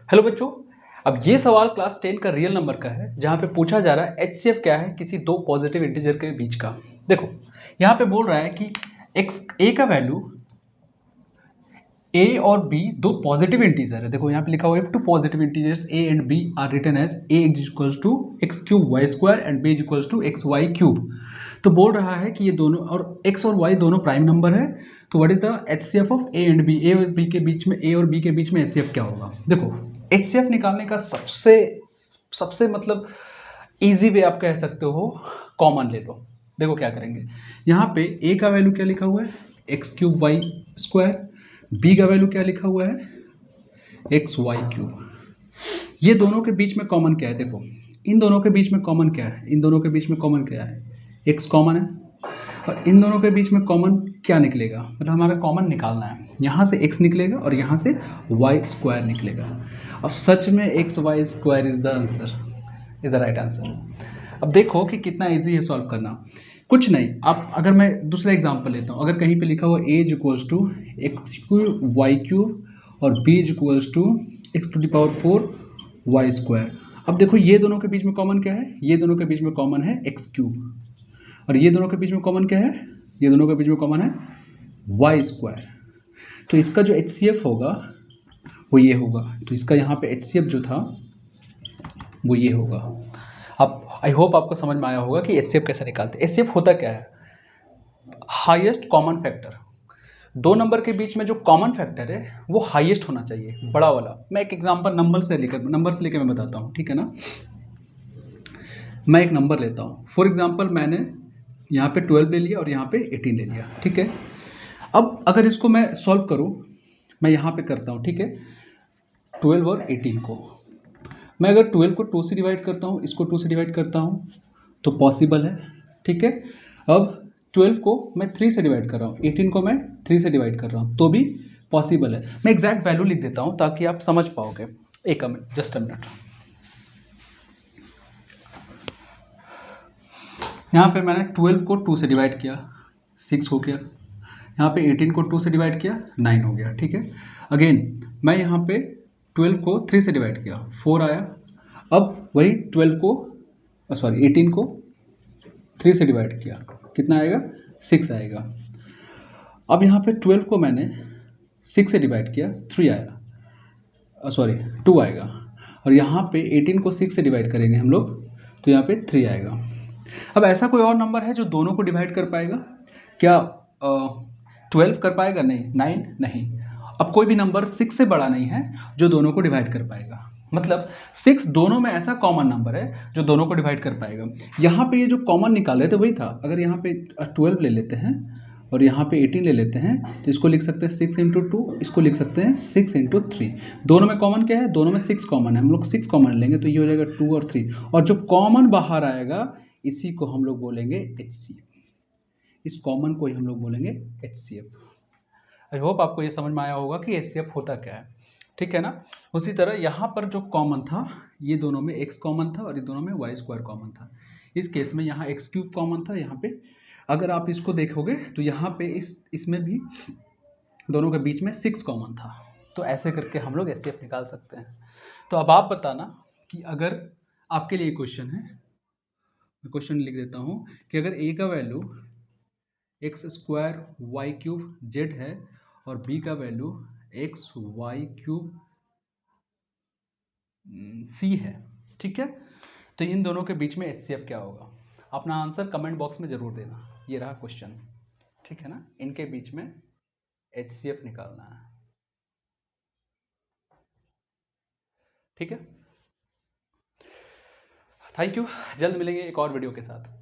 Hello बच्चों, अब ये सवाल क्लास 10 का रियल नंबर का है जहाँ पे पूछा जा रहा है एचसीएफ क्या है किसी दो पॉजिटिव इंटीजर के बीच का। देखो यहाँ पे बोल रहा है कि एक्स ए का वैल्यू ए और बी दो पॉजिटिव इंटीजर है। देखो यहाँ पे लिखा हुआ है if two positive integers A and B are written as A is equals to X cube Y square and B is equals to X Y cube. तो बोल रहा है कि ये दोनों और एक्स और वाई दोनों प्राइम नंबर है। तो what is the HCF of A and B, A और बी के बीच में, ए और बी के बीच में एचसीएफ क्या होगा। देखो एचसीएफ निकालने का सबसे सबसे मतलब इजी वे आप कह सकते हो, कॉमन ले लो। देखो क्या करेंगे, यहाँ पे ए का वैल्यू क्या लिखा हुआ है X cube Y square, B का वैल्यू क्या लिखा हुआ है एक्स वाई क्यूब। ये दोनों के बीच में कॉमन क्या है, देखो इन दोनों के बीच में कॉमन क्या है, इन दोनों के बीच में कॉमन क्या है, एक्स कॉमन है। और इन दोनों के बीच में कॉमन क्या निकलेगा, मतलब हमारा कॉमन निकालना है, यहाँ से x निकलेगा और यहाँ से वाई स्क्वायर निकलेगा। अब सच में X Y square is the answer, is the right answer. अब देखो कि कितना इजी है सॉल्व करना। कुछ नहीं, आप अगर मैं दूसरा एग्जांपल लेता हूँ, अगर कहीं पे लिखा हुआ a is equals to X cube Y cube और b is equals to X to the power 4 Y square. अब देखो ये दोनों के बीच में कॉमन क्या है, ये दोनों के बीच में कॉमन है एक्स क्यूब और ये दोनों के बीच में कॉमन क्या है, ये दोनों के बीच में कॉमन है वाई स्क्वायर। तो इसका जो एचसीएफ होगा वो ये होगा। तो इसका यहाँ पे एचसीएफ जो था वो ये होगा। अब आई होप आपको समझ में आया होगा कि एचसीएफ कैसे निकालते हैं। एचसीएफ होता क्या है, हाईएस्ट कॉमन फैक्टर। दो नंबर के बीच में जो कॉमन फैक्टर है वो हाईएस्ट होना चाहिए, बड़ा वाला। मैं एक एग्जांपल नंबर से लेकर मैं बताता हूँ, ठीक है ना। मैं एक नंबर लेता हूँ, फॉर एग्जांपल मैंने यहाँ पे 12 ले लिया और यहाँ पे 18 ले लिया, ठीक है। अब अगर इसको मैं सॉल्व करूँ, मैं यहाँ पे करता हूँ, ठीक है। 12 और 18 को मैं अगर 12 को 2 से डिवाइड करता हूँ, इसको 2 से डिवाइड करता हूँ तो पॉसिबल है, ठीक है। अब 12 को मैं 3 से डिवाइड कर रहा हूँ, 18 को मैं 3 से डिवाइड कर रहा हूँ तो भी पॉसिबल है। मैं एग्जैक्ट वैल्यू लिख देता हूँ ताकि आप समझ पाओगे। एक मिनट, जस्ट अ मिनट। यहाँ पे मैंने 12 को 2 से डिवाइड किया, 6 हो गया। यहाँ पे 18 को 2 से डिवाइड किया, 9 हो गया, ठीक है। अगेन मैं यहाँ पे 12 को 3 से डिवाइड किया, 4 आया। अब वही 12 को 18 को 3 से डिवाइड किया, कितना आएगा, 6 आएगा। अब यहाँ पे 12 को मैंने 6 से डिवाइड किया, 3 आया, 2 आएगा। और यहाँ पे 18 को 6 से डिवाइड करेंगे हम लोग तो यहाँ पे 3 आएगा। अब ऐसा कोई और नंबर है जो दोनों को डिवाइड कर पाएगा क्या? 12 कर पाएगा? नहीं। 9 नहीं। अब कोई भी नंबर 6 से बड़ा नहीं है जो दोनों को डिवाइड कर पाएगा। मतलब 6 दोनों में ऐसा कॉमन नंबर है जो दोनों को डिवाइड कर पाएगा। यहाँ पे ये जो कॉमन निकाले थे वही था। अगर यहाँ पे 12 ले लेते हैं और यहाँ पे 18 ले लेते हैं तो इसको लिख सकते हैं 6 इंटू 2, इसको लिख सकते हैं 6 इंटू 3। दोनों में कॉमन क्या है, दोनों में 6 कॉमन है। हम लोग 6 कॉमन लेंगे तो ये हो जाएगा 2 और 3, और जो कॉमन बाहर आएगा इसी को हम लोग बोलेंगे एचसीएफ। इस कॉमन को ही हम लोग बोलेंगे एचसीएफ। आई होप आपको ये समझ में आया होगा कि एचसीएफ होता क्या है, ठीक है ना। उसी तरह यहाँ पर जो कॉमन था, ये दोनों में एक्स कॉमन था और ये दोनों में वाई स्क्वायर कॉमन था। इस केस में यहाँ एक्स क्यूब कॉमन था। यहाँ पे अगर आप इसको देखोगे तो यहाँ पे इसमें भी दोनों के बीच में 6 कॉमन था। तो ऐसे करके हम लोग एचसीएफ निकाल सकते हैं। तो अब आप बताना कि अगर आपके लिए क्वेश्चन है, मैं क्वेश्चन लिख देता हूँ कि अगर ए का value x square y cube z है और बी का value x Y cube c है, ठीक है, तो इन दोनों के बीच में एचसीएफ क्या होगा। अपना आंसर कमेंट बॉक्स में ज़रूर देना। ये रहा क्वेश्चन, ठीक है ना। इनके बीच में एचसीएफ निकालना है, ठीक है। थैंक यू, जल्द मिलेंगे एक और वीडियो के साथ।